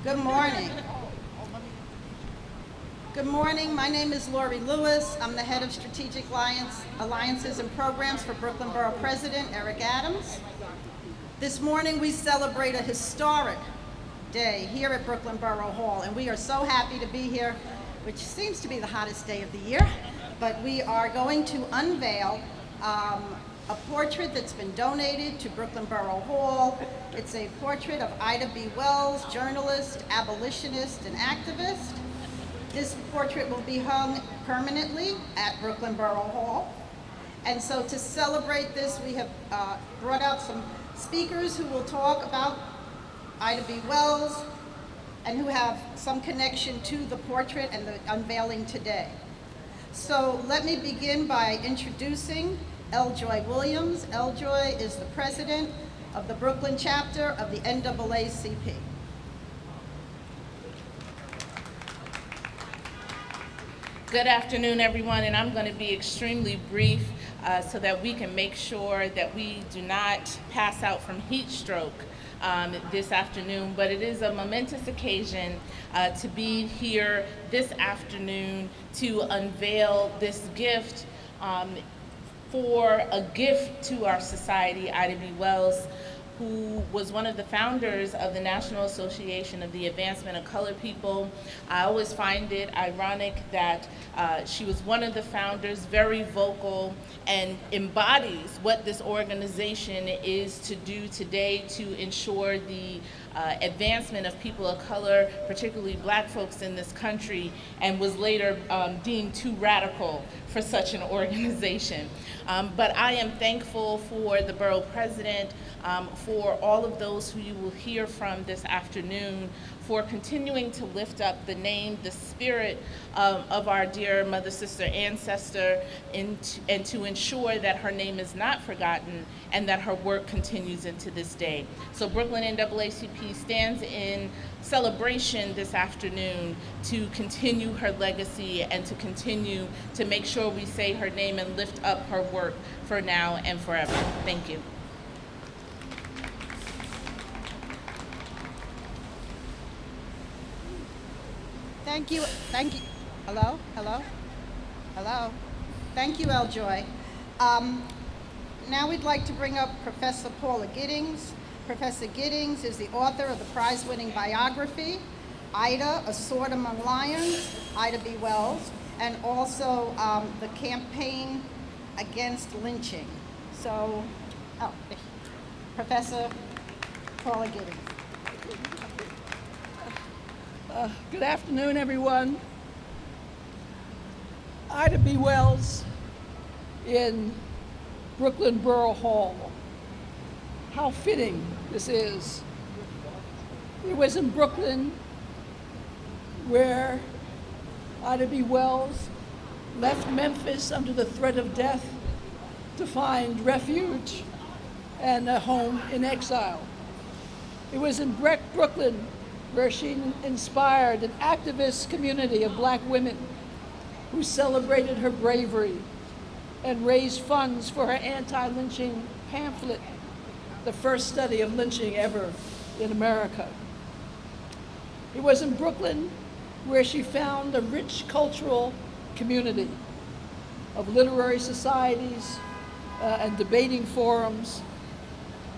Good morning. Good morning. My name is Lori Lewis. I'm the head of Strategic Alliances and Programs for Brooklyn Borough President Eric Adams. This morning we celebrate a historic day here at Brooklyn Borough Hall, and we are so happy to be here, which seems to be the hottest day of the year. But we are going to unveil a portrait that's been donated to Brooklyn Borough Hall. It's a portrait of Ida B. Wells, journalist, abolitionist, and activist. This portrait will be hung permanently at Brooklyn Borough Hall. And so to celebrate this, we have brought out some speakers who will talk about Ida B. Wells and who have some connection to the portrait and the unveiling today. So let me begin by introducing L-Joy Williams. L-Joy is the president of the Brooklyn chapter of the NAACP. Good afternoon, everyone, and I'm going to be extremely brief so that we can make sure that we do not pass out from heat stroke this afternoon. But it is a momentous occasion to be here this afternoon to unveil this gift for a gift to our society, Ida B. Wells, who was one of the founders of the National Association of the Advancement of Colored People. I always find it ironic that she was one of the founders, very vocal, and embodies what this organization is to do today to ensure the advancement of people of color, particularly Black folks in this country, and was later deemed too radical for such an organization. But I am thankful for the borough president, for all of those who you will hear from this afternoon, for continuing to lift up the name, the spirit of our dear mother, sister, ancestor, and to ensure that her name is not forgotten and that her work continues into this day. So Brooklyn NAACP stands in celebration this afternoon to continue her legacy and to continue to make sure we say her name and lift up her work for now and forever. Thank you. Thank you. Hello? Thank you, L-Joy. Now we'd like to bring up Professor Paula Giddings. Professor Giddings is the author of the prize-winning biography, Ida, A Sword Among Lions, Ida B. Wells, and also the campaign against lynching. So, Professor Paula Giddings. Good afternoon, everyone. Ida B. Wells in Brooklyn Borough Hall. How fitting this is. It was in Brooklyn where Ida B. Wells left Memphis under the threat of death to find refuge and a home in exile. It was in Brooklyn where she inspired an activist community of Black women who celebrated her bravery and raised funds for her anti-lynching pamphlet, the first study of lynching ever in America. It was in Brooklyn where she found a rich cultural community of literary societies and debating forums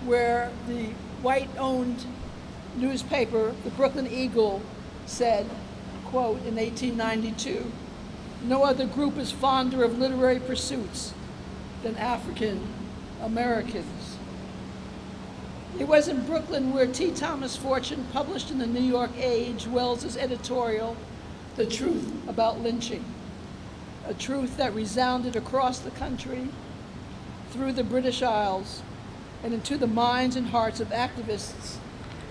where the white-owned newspaper, the Brooklyn Eagle, said, quote, in 1892, "No other group is fonder of literary pursuits than African Americans." It was in Brooklyn where T. Thomas Fortune published in the New York Age Wells's editorial, "The Truth About Lynching," a truth that resounded across the country, through the British Isles, and into the minds and hearts of activists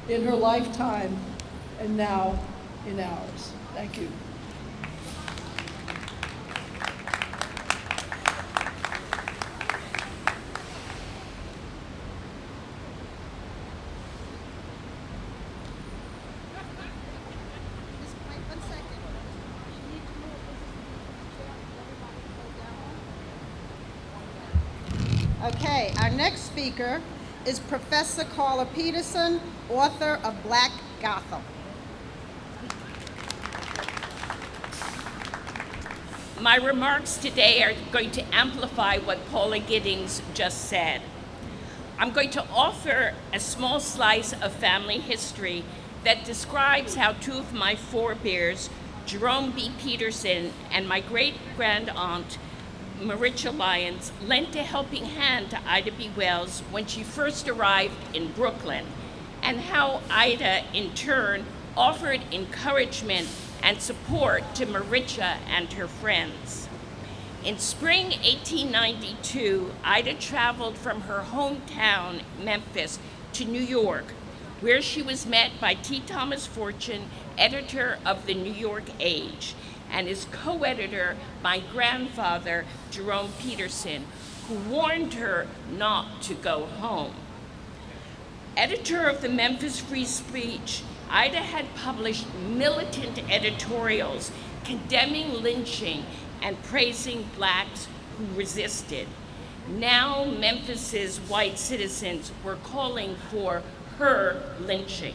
in her lifetime and now in ours. Thank you. Okay, our next speaker is Professor Carla Peterson, author of Black Gotham. My remarks today are going to amplify what Paula Giddings just said. I'm going to offer a small slice of family history that describes how two of my forebears, Jerome B. Peterson and my great-grand-aunt, Maricha Lyons, lent a helping hand to Ida B. Wells when she first arrived in Brooklyn, and how Ida, in turn, offered encouragement and support to Maricha and her friends. In spring 1892, Ida traveled from her hometown, Memphis, to New York, where she was met by T. Thomas Fortune, editor of the New York Age, and his co-editor, my grandfather, Jerome Peterson, who warned her not to go home. Editor of the Memphis Free Speech, Ida had published militant editorials condemning lynching and praising blacks who resisted. Now Memphis's white citizens were calling for her lynching.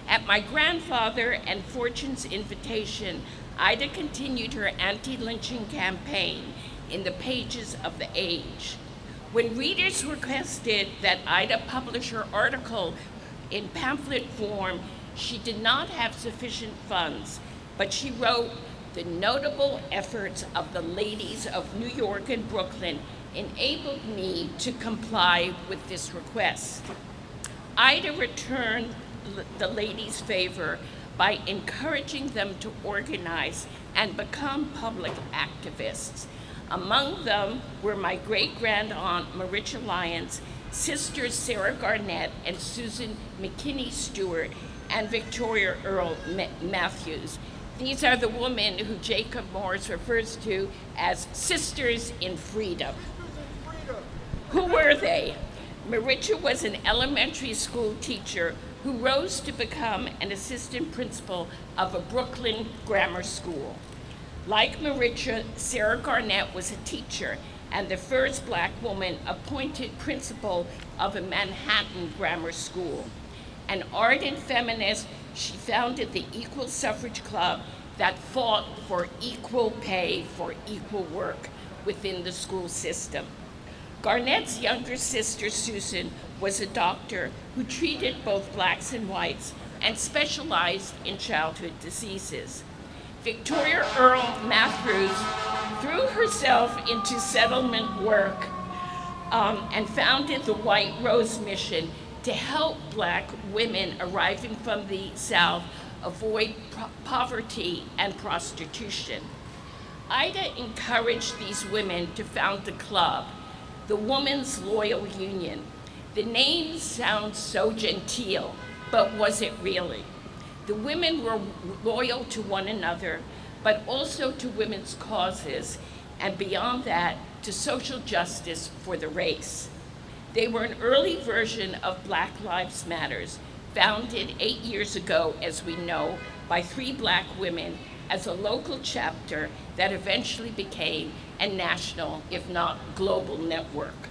At my grandfather and Fortune's invitation, Ida continued her anti-lynching campaign in the pages of the Age. When readers requested that Ida publish her article in pamphlet form, she did not have sufficient funds, but she wrote, "The notable efforts of the ladies of New York and Brooklyn enabled me to comply with this request." Ida returned the ladies' favor by encouraging them to organize and become public activists. Among them were my great-grand-aunt Maricha Lyons, sisters Sarah Garnett and Susan McKinney Stewart, and Victoria Earl Matthews. These are the women who Jacob Morris refers to as Sisters in Freedom. Who were they? Maricha was an elementary school teacher who rose to become an assistant principal of a Brooklyn grammar school. Like Maricha, Sarah Garnett was a teacher and the first black woman appointed principal of a Manhattan grammar school. An ardent feminist, she founded the Equal Suffrage Club that fought for equal pay for equal work within the school system. Garnett's younger sister, Susan, was a doctor who treated both blacks and whites and specialized in childhood diseases. Victoria Earl Matthews threw herself into settlement work and founded the White Rose Mission to help black women arriving from the South avoid poverty and prostitution. Ida encouraged these women to found the club, the Women's Loyal Union. The name sounds so genteel, but was it really? The women were loyal to one another, but also to women's causes, and beyond that, to social justice for the race. They were an early version of Black Lives Matters, founded 8 years ago, as we know, by 3 black women as a local chapter that eventually became a national, if not global, network.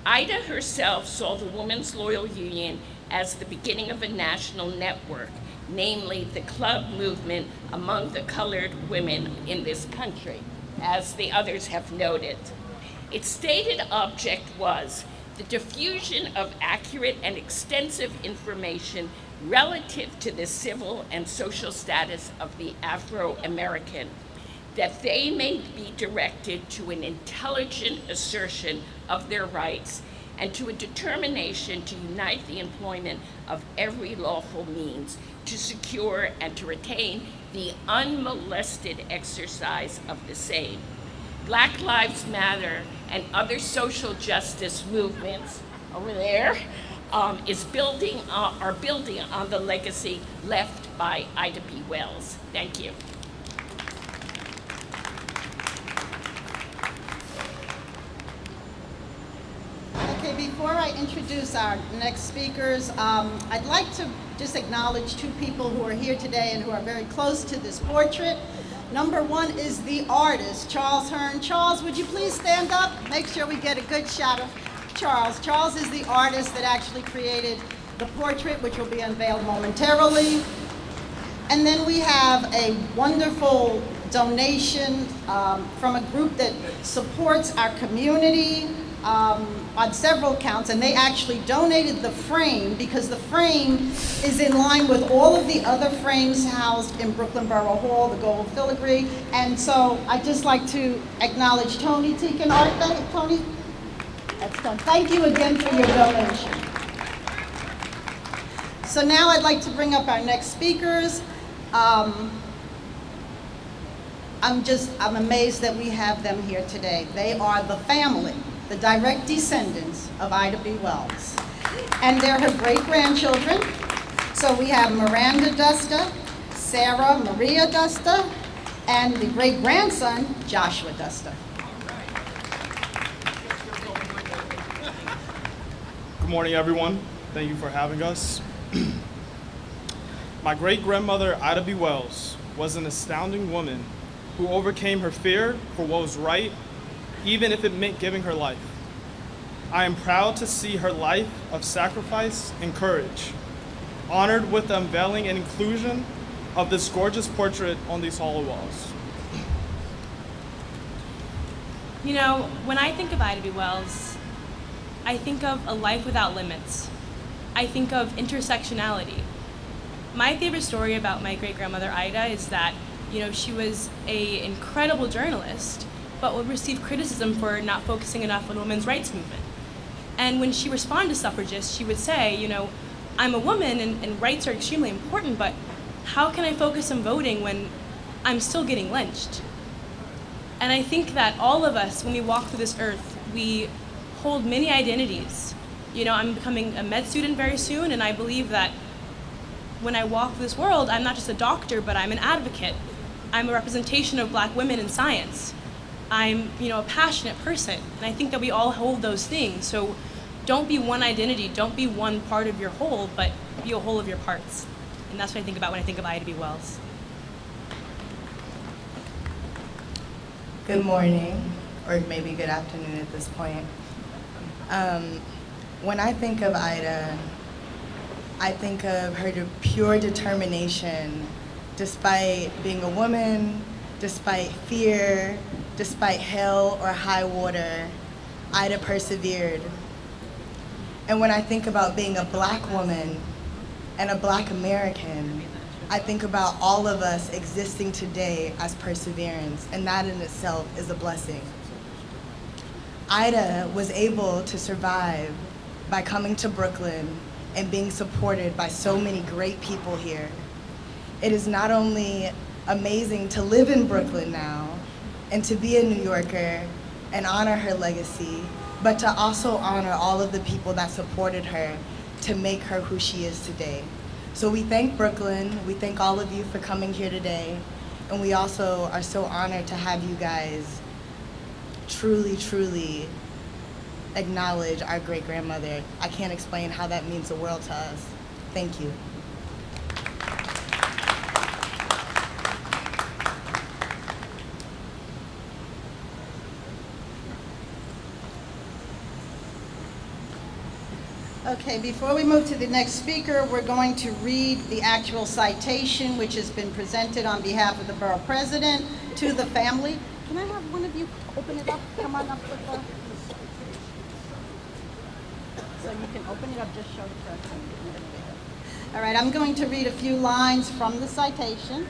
Ida herself saw the Women's Loyal Union as the beginning of a national network, namely the club movement among the colored women in this country, as the others have noted. Its stated object was the diffusion of accurate and extensive information relative to the civil and social status of the Afro-American, that they may be directed to an intelligent assertion of their rights and to a determination to unite the employment of every lawful means to secure and to retain the unmolested exercise of the same. Black Lives Matter and other social justice movements over there are building on the legacy left by Ida B. Wells. Thank you. Okay, before I introduce our next speakers, I'd like to just acknowledge 2 people who are here today and who are very close to this portrait. Number 1 is the artist, Charles Hearn. Charles, would you please stand up? Make sure we get a good shot of Charles. Charles is the artist that actually created the portrait, which will be unveiled momentarily. And then we have a wonderful donation from a group that supports our community on several counts, and they actually donated the frame because the frame is in line with all of the other frames housed in Brooklyn Borough Hall, the gold filigree. And so I'd just like to acknowledge Tony Teakin Art. Tony, that's done. Thank you again for your donation. So now I'd like to bring up our next speakers. I'm amazed that we have them here today. They are the family, the direct descendants of Ida B. Wells. And they're her great-grandchildren. So we have Miranda Dusta, Sarah Maria Dusta, and the great-grandson, Joshua Dusta. Good morning, everyone. Thank you for having us. My great-grandmother, Ida B. Wells, was an astounding woman who overcame her fear for what was right, even if it meant giving her life. I am proud to see her life of sacrifice and courage, honored with the unveiling and inclusion of this gorgeous portrait on these hollow walls. You know, when I think of Ida B. Wells, I think of a life without limits. I think of intersectionality. My favorite story about my great-grandmother Ida is that, you know, she was an incredible journalist, but would receive criticism for not focusing enough on the women's rights movement. And when she responded to suffragists, she would say, you know, I'm a woman and rights are extremely important, but how can I focus on voting when I'm still getting lynched? And I think that all of us, when we walk through this earth, we hold many identities. You know, I'm becoming a med student very soon, and I believe that when I walk through this world, I'm not just a doctor, but I'm an advocate. I'm a representation of Black women in science. I'm, you know, a passionate person, and I think that we all hold those things. So don't be one identity, don't be one part of your whole, but be a whole of your parts. And that's what I think about when I think of Ida B. Wells. Good morning, or maybe good afternoon at this point. When I think of Ida, I think of her pure determination, despite being a woman, despite fear, despite hell or high water, Ida persevered. And when I think about being a Black woman and a Black American, I think about all of us existing today as perseverance, and that in itself is a blessing. Ida was able to survive by coming to Brooklyn and being supported by so many great people here. It is not only amazing to live in Brooklyn now and to be a New Yorker and honor her legacy, but to also honor all of the people that supported her to make her who she is today. So we thank Brooklyn, we thank all of you for coming here today, and we also are so honored to have you guys truly, truly acknowledge our great-grandmother. I can't explain how that means the world to us. Thank you. Okay, before we move to the next speaker, we're going to read the actual citation, which has been presented on behalf of the borough president to the family. Can I have one of you open it up? Come on up with the... So you can open it up, just show the president. All right, I'm going to read a few lines from the citation.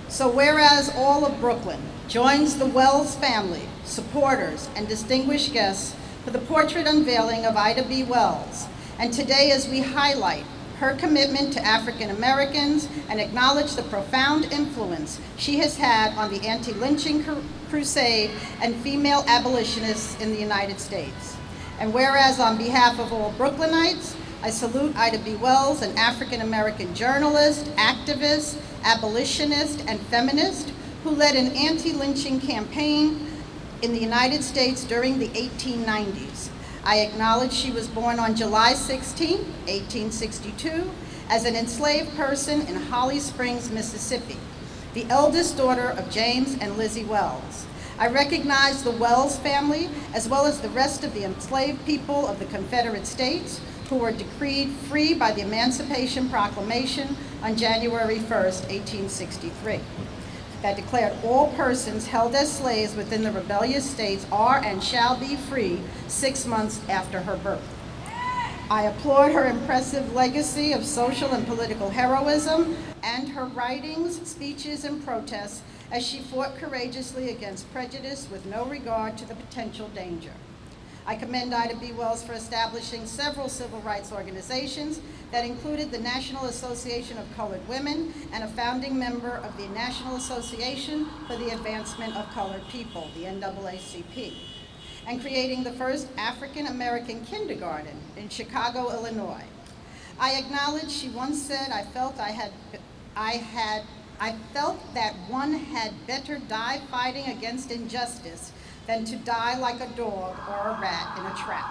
So whereas all of Brooklyn joins the Wells family, supporters, and distinguished guests for the portrait unveiling of Ida B. Wells, and today as we highlight her commitment to African Americans and acknowledge the profound influence she has had on the anti-lynching crusade and female abolitionists in the United States. And whereas on behalf of all Brooklynites, I salute Ida B. Wells, an African American journalist, activist, abolitionist, and feminist who led an anti-lynching campaign in the United States during the 1890s. I acknowledge she was born on July 16, 1862, as an enslaved person in Holly Springs, Mississippi, the eldest daughter of James and Lizzie Wells. I recognize the Wells family, as well as the rest of the enslaved people of the Confederate States, who were decreed free by the Emancipation Proclamation on January 1st, 1863, that declared all persons held as slaves within the rebellious states are and shall be free 6 months after her birth. I applaud her impressive legacy of social and political heroism and her writings, speeches, and protests as she fought courageously against prejudice with no regard to the potential danger. I commend Ida B. Wells for establishing several civil rights organizations that included the National Association of Colored Women and a founding member of the National Association for the Advancement of Colored People, the NAACP, and creating the first African American kindergarten in Chicago, Illinois. I acknowledge she once said, I felt that one had better die fighting against injustice than to die like a dog or a rat in a trap.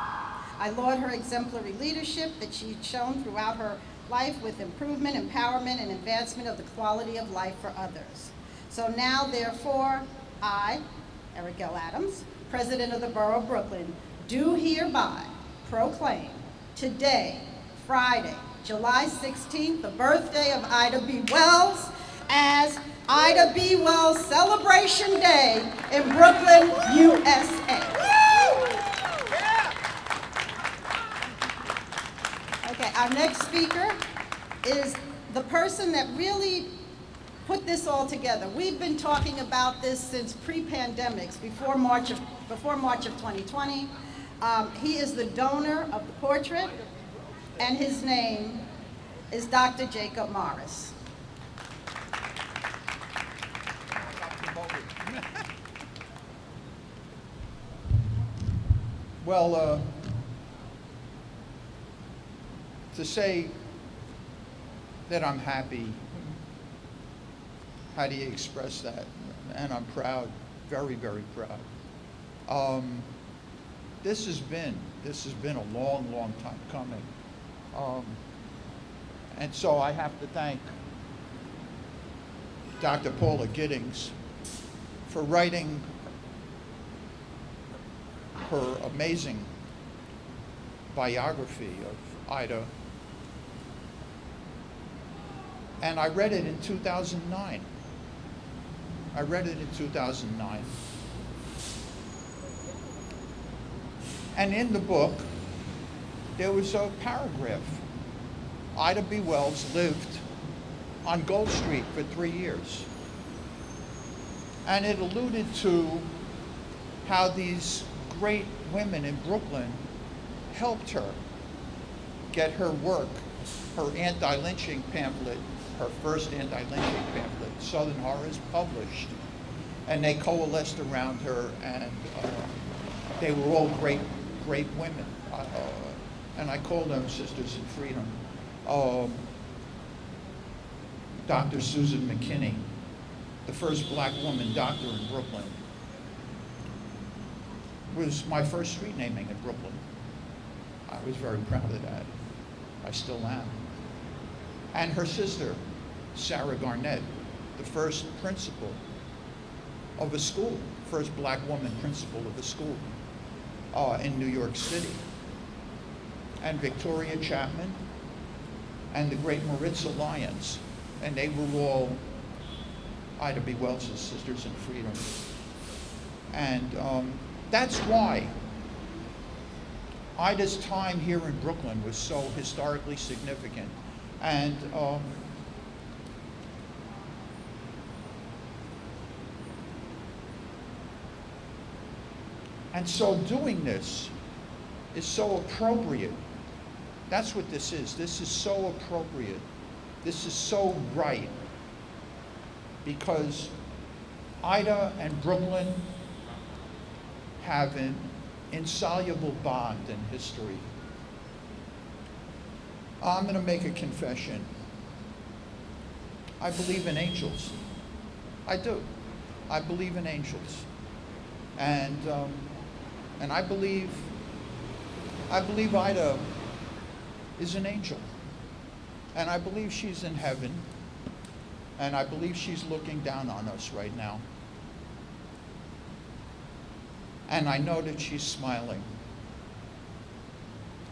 I laud her exemplary leadership that she's shown throughout her life with improvement, empowerment, and advancement of the quality of life for others. So now, therefore, I, Eric L. Adams, President of the Borough of Brooklyn, do hereby proclaim today, Friday, July 16th, the birthday of Ida B. Wells, as Ida B. Wells Celebration Day in Brooklyn, USA. Okay, our next speaker is the person that really put this all together. We've been talking about this since pre-pandemics, before March of 2020. He is the donor of the portrait, and his name is Dr. Jacob Morris. Well, to say that I'm happy, how do you express that? And I'm proud, very, very proud. This has been a long, long time coming. And so I have to thank Dr. Paula Giddings for writing her amazing biography of Ida. And I read it in 2009. And in the book, there was a paragraph. Ida B. Wells lived on Gold Street for 3 years. And it alluded to how these great women in Brooklyn helped her get her work, her anti-lynching pamphlet, her first anti-lynching pamphlet, Southern Horrors, published. And they coalesced around her, and they were all great, great women. And I call them Sisters in Freedom. Dr. Susan McKinney, the first black woman doctor in Brooklyn, was my first street naming in Brooklyn. I was very proud of that. I still am. And her sister, Sarah Garnett, the first principal of a school, first black woman principal of a school in New York City. And Victoria Chapman, and the great Maritza Lyons, and they were all Ida B. Wells' Sisters in Freedom. And that's why Ida's time here in Brooklyn was so historically significant. And so doing this is so appropriate. That's what this is. This is so appropriate. This is so right. Because Ida and Brooklyn have an insoluble bond in history. I'm going to make a confession. I believe in angels. I do. I believe in angels. And I believe Ida is an angel. And I believe she's in heaven. And I believe she's looking down on us right now. And I know that she's smiling.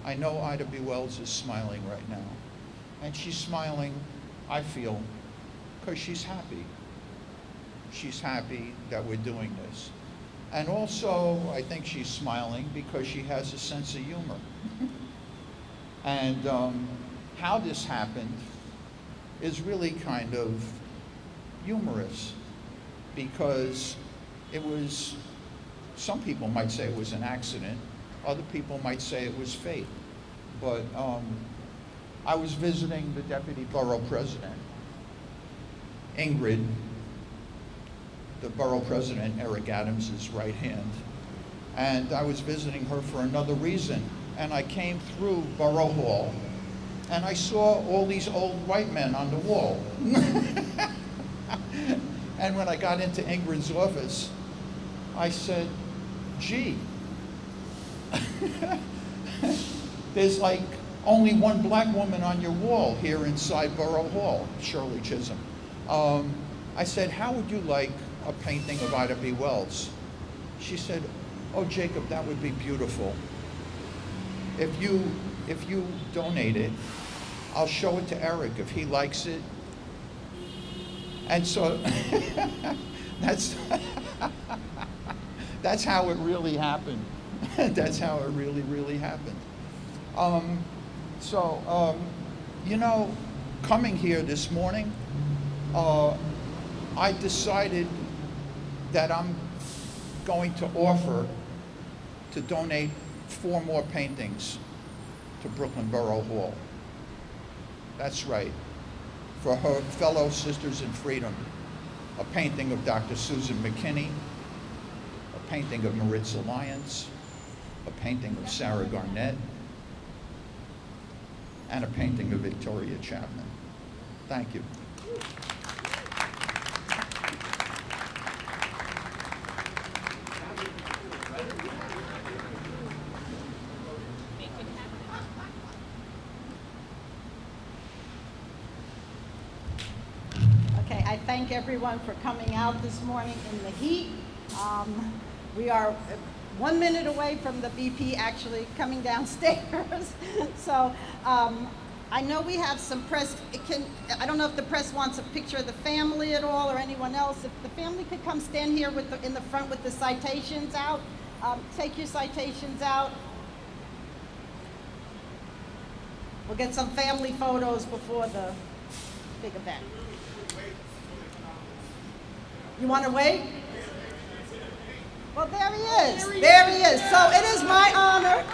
I know Ida B. Wells is smiling right now. And she's smiling, I feel, because she's happy. She's happy that we're doing this. And also, I think she's smiling because she has a sense of humor. And how this happened is really kind of humorous, because it was, some people might say it was an accident, other people might say it was fate. But I was visiting the deputy borough president, Ingrid, the borough president, Eric Adams' right hand, and I was visiting her for another reason. And I came through Borough Hall, and I saw all these old white men on the wall. And when I got into Ingrid's office, I said, gee, there's like only one black woman on your wall here inside Borough Hall, Shirley Chisholm. I said, how would you like a painting of Ida B. Wells? She said, oh, Jacob, that would be beautiful. If you donate it, I'll show it to Eric if he likes it. And so that's how it really happened. That's how it really happened. You know, coming here this morning, I decided that I'm going to offer to donate 4 more paintings to Brooklyn Borough Hall. That's right, for her fellow sisters in freedom. A painting of Dr. Susan McKinney, a painting of Maritza Lyons, a painting of Sarah Garnett, and a painting of Victoria Chapman. Thank you. Okay, I thank everyone for coming out this morning in the heat. We are 1 minute away from the BP actually coming downstairs. So I know we have some press. I don't know if the press wants a picture of the family at all or anyone else. If the family could come stand here in the front with the citations out. Take your citations out. We'll get some family photos before the big event. You want to wait? Well, there he is. There he is. So it is my honor.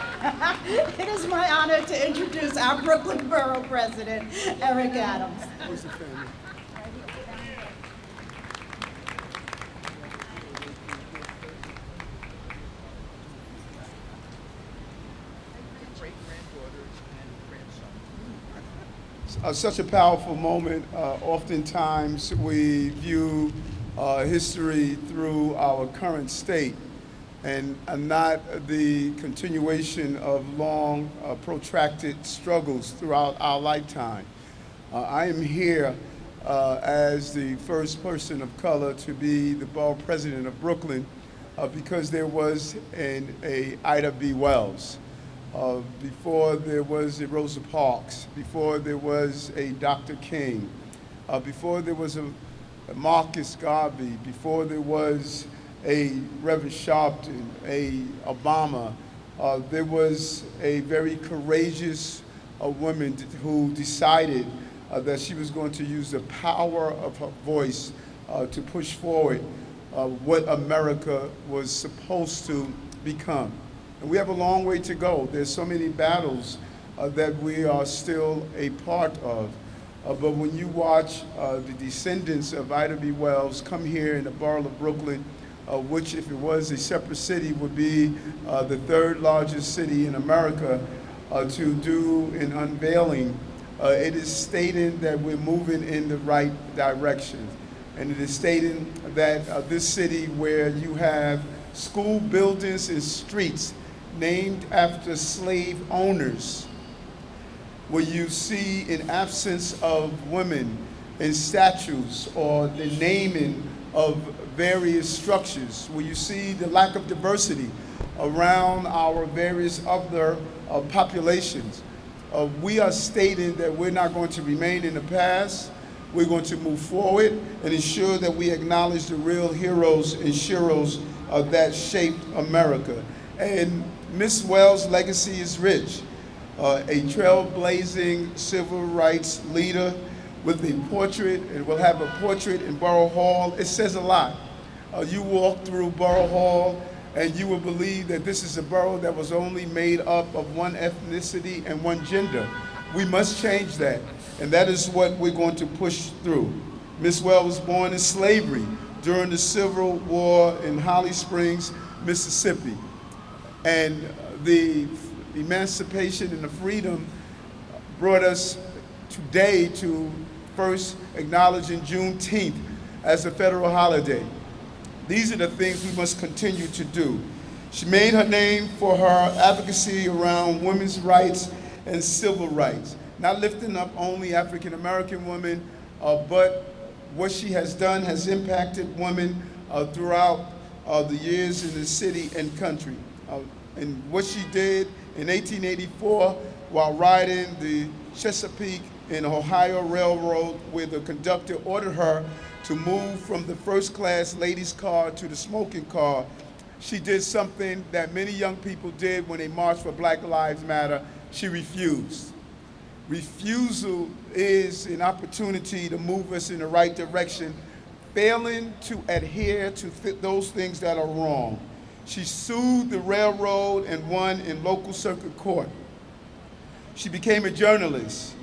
It is my honor to introduce our Brooklyn Borough President, Eric Adams. Where's the family? Such a powerful moment. Oftentimes we view history through our current state and not the continuation of long, protracted struggles throughout our lifetime. I am here as the first person of color to be the borough president of Brooklyn because there was a Ida B. Wells. Before there was a Rosa Parks, before there was a Dr. King, before there was a Marcus Garvey, before there was a Reverend Sharpton, a Obama, there was a very courageous woman who decided that she was going to use the power of her voice to push forward what America was supposed to become. And we have a long way to go. There's so many battles that we are still a part of. But when you watch the descendants of Ida B. Wells come here in the borough of Brooklyn, which if it was a separate city would be the 3rd largest city in America, to do an unveiling, it is stating that we're moving in the right direction. And it is stating that this city where you have school buildings and streets named after slave owners, where you see an absence of women in statues or the naming of various structures, where you see the lack of diversity around our various other populations. We are stating that we're not going to remain in the past. We're going to move forward and ensure that we acknowledge the real heroes and sheroes that shaped America. And Miss Wells' legacy is rich. A trailblazing civil rights leader with a portrait, and we'll have a portrait in Borough Hall. It says a lot. You walk through Borough Hall and you will believe that this is a borough that was only made up of one ethnicity and one gender. We must change that, and that is what we're going to push through. Miss Wells was born in slavery during the Civil War in Holly Springs, Mississippi. And the emancipation and the freedom brought us today to first acknowledging Juneteenth as a federal holiday. These are the things we must continue to do. She made her name for her advocacy around women's rights and civil rights, not lifting up only African American women, but what she has done has impacted women throughout the years in the city and country. And what she did in 1884 while riding the Chesapeake and Ohio Railroad, where the conductor ordered her to move from the first class ladies' car to the smoking car, she did something that many young people did when they marched for Black Lives Matter. She refused. Refusal is an opportunity to move us in the right direction, failing to adhere to those things that are wrong. She sued the railroad and won in local circuit court. She became a journalist,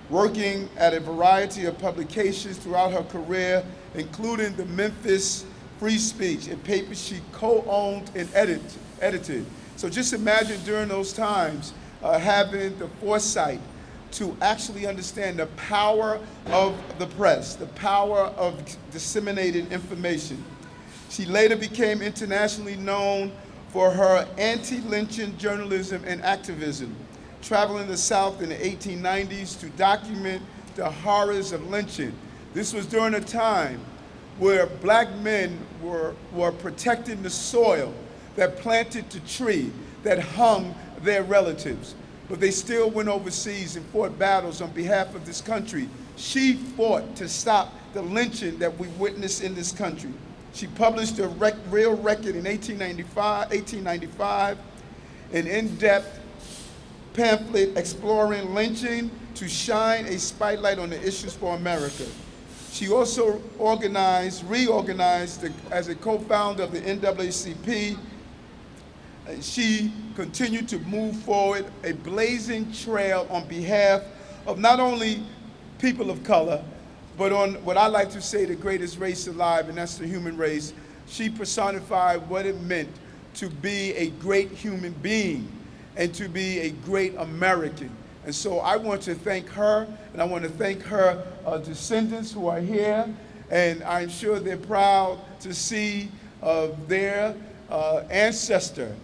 working at a variety of publications throughout her career, including the Memphis Free Speech, a paper she co-owned and edited. So just imagine during those times having the foresight to actually understand the power of the press, the power of disseminated information. She later became internationally known for her anti-lynching journalism and activism, traveling the South in the 1890s to document the horrors of lynching. This was during a time where black men were protecting the soil that planted the tree that hung their relatives. But they still went overseas and fought battles on behalf of this country. She fought to stop the lynching that we witnessed in this country. She published a real record in 1895, an in-depth pamphlet exploring lynching to shine a spotlight on the issues for America. She also reorganized as a co-founder of the NAACP. She continued to move forward a blazing trail on behalf of not only people of color, but on what I like to say the greatest race alive, and that's the human race. She personified what it meant to be a great human being and to be a great American. And so I want to thank her, and I want to thank her descendants who are here, and I'm sure they're proud to see their ancestor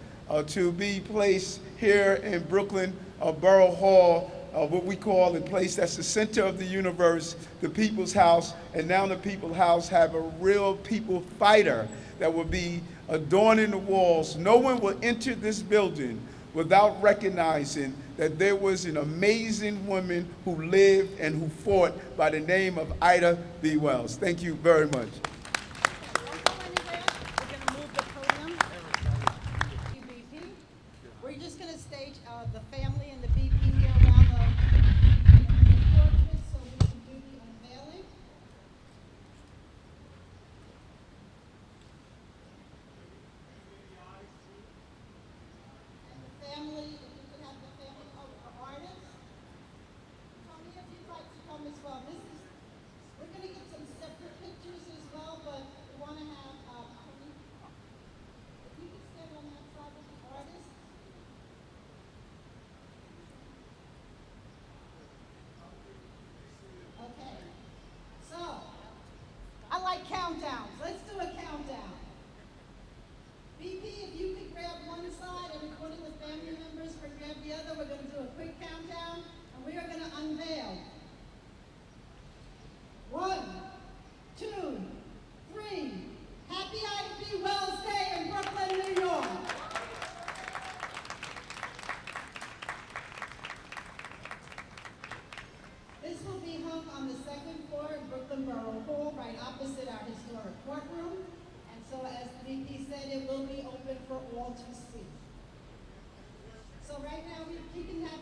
to be placed here in Brooklyn Borough Hall, what we call a place that's the center of the universe, the People's House, and now the People's House have a real people fighter that will be adorning the walls. No one will enter this building without recognizing that there was an amazing woman who lived and who fought by the name of Ida B. Wells. Thank you very much. Don't go anywhere. We're going to move the podium. BP. We're just going to stage the family and the BP here around the portrait so we can do the unveiling. And the family, if you could have the family, the artists. Come here if you'd like to come as well. We're going to get some separate pictures as well. hung on the second floor in Brooklyn Borough Hall, right opposite our historic courtroom. And so as the VP said, it will be open for all to see. So right now, if we can get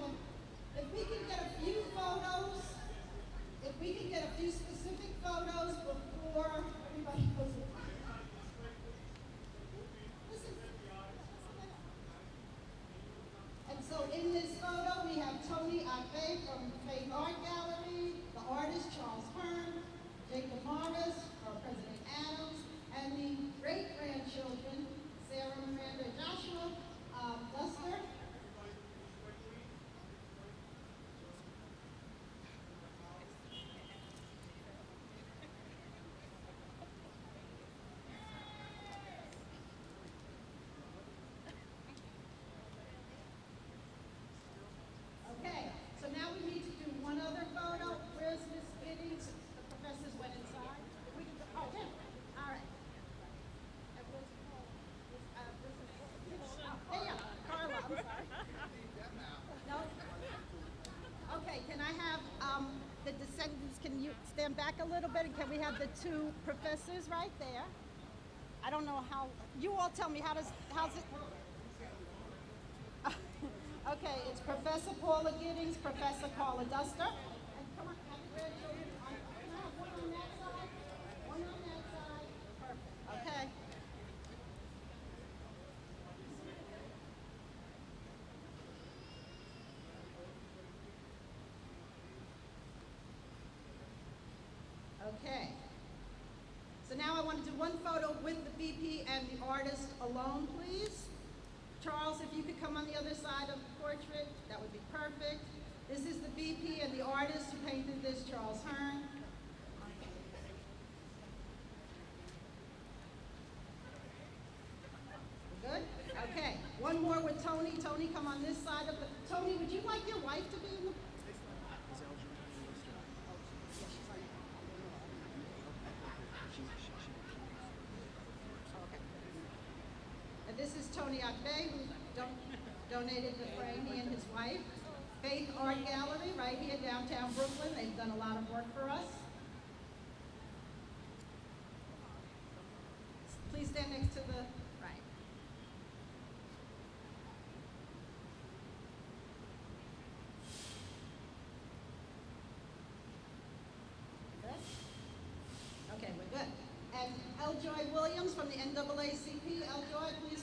a few photos, if we can get a few specific photos before everybody goes. Listen. And so in this photo, we have Tony Akbe from Faith Art Gallery, the artist Charles Hearn, Jacob Morris, or President Adams, and the great-grandchildren, Sarah Miranda Joshua, Duster. Okay, so now we need to do one other photo. Where's Miss Giddings? The professors went inside. We can go, oh, yeah, all right. And where's Paul? There you are, Carla, I'm sorry. No? Okay, can I have the descendants, can you stand back a little bit? And can we have the two professors right there? I don't know how, you all tell me, how's it? Okay, it's Professor Paula Giddings, Professor Carla Duster. And come on, have your grandchildren. Can I have one on that side? One on that side. Perfect. Okay. Okay. So now I want to do one photo with the VP and the artist alone, please. Charles, if you could come on the other side of the portrait, that would be perfect. This is the VP and the artist who painted this, Charles Hearn. We're good? Okay, one more with Tony. Tony, come on this side of the, Tony, would you like your wife to be in the? Okay. And this is Tony Akbe, who donated the frame, he and his wife. Faith Art Gallery, right here downtown Brooklyn. They've done a lot of work for us. Please stand next to the right. Good? Okay, we're good. And L. Joy Williams from the NAACP. L. Joy, please